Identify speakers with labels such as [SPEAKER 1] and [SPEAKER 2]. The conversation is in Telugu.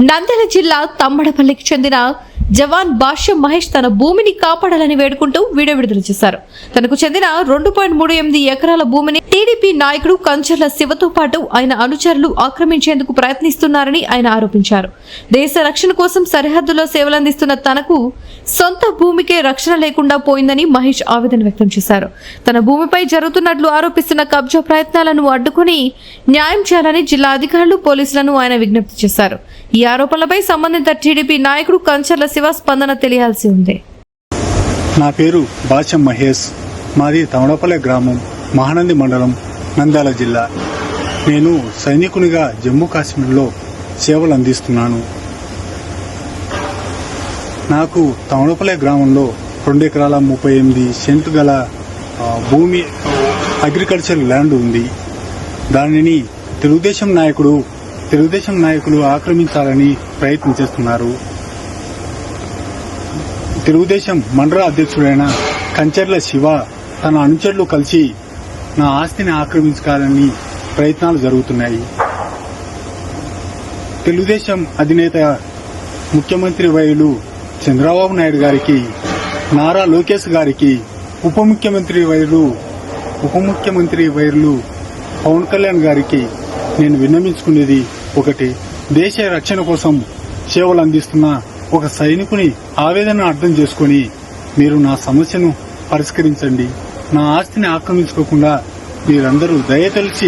[SPEAKER 1] నంద్యాల జిల్లా తమ్మడపల్లికి చెందిన జవాన్ భాష్యం మహేష్ తన భూమిని కాపాడాలని వేడుకుంటూ వీడియో విడుదల చేశారు. తనకు చెందిన 2.38 ఎకరాల భూమిని టీడీపీ నాయకుడు కంచర్ల శివతో పాటు ఆయన అనుచరులు ఆక్రమించేందుకు ప్రయత్నిస్తున్నారని ఆయన ఆరోపించారు. దేశ రక్షణ కోసం సరిహద్దులో సేవలందిస్తున్న తనకు సొంత భూమికే రక్షణ లేకుండా పోయిందని మహేష్ ఆవేదన వ్యక్తం చేశారు. తన భూమిపై జరుగుతున్నట్లు ఆరోపిస్తున్న కబ్జా ప్రయత్నాలను అడ్డుకుని న్యాయం చేయాలని జిల్లా అధికారులు పోలీసులను ఆయన విజ్ఞప్తి చేశారు. ఈ ఆరోపణలపై సంబంధిత టీడీపీ నాయకుడు కంచర్ల శివ స్పందన తెలియాల్సి ఉంది.
[SPEAKER 2] నా పేరు భాష్యం మహేష్. మాది తమడపల్లె గ్రామం, మహానంది మండలం, నంద్యాల జిల్లా. నేను సైనికునిగా జమ్మూ కాశ్మీర్లో సేవలు అందిస్తున్నాను. నాకు తమడపల్లె గ్రామంలో 2 ఎకరాల 38 సెంటు గల భూమి అగ్రికల్చర్ ల్యాండ్ ఉంది. దానిని తెలుగుదేశం నాయకులు ఆక్రమించాలని ప్రయత్నం చేస్తున్నారు. తెలుగుదేశం మండల అధ్యక్షుడైన కంచర్ల శివ తన అనుచరులు కలిసి నా ఆస్తిని ఆక్రమించాలని ప్రయత్నాలు జరుగుతున్నాయి. తెలుగుదేశం అధినేత ముఖ్యమంత్రి వైలు చంద్రబాబు నాయుడు గారికి, నారా లోకేష్ గారికి, ఉప ముఖ్యమంత్రి వైర్లు పవన్ కళ్యాణ్ గారికి నేను విన్నవించుకునేది ఒకటి. దేశ రక్షణ కోసం సేవలు అందిస్తున్న ఒక సైనికుని ఆవేదన అర్థం చేసుకుని మీరు నా సమస్యను పరిష్కరించండి. నా ఆస్తిని ఆక్రమించుకోకుండా మీరందరూ దయతలిచి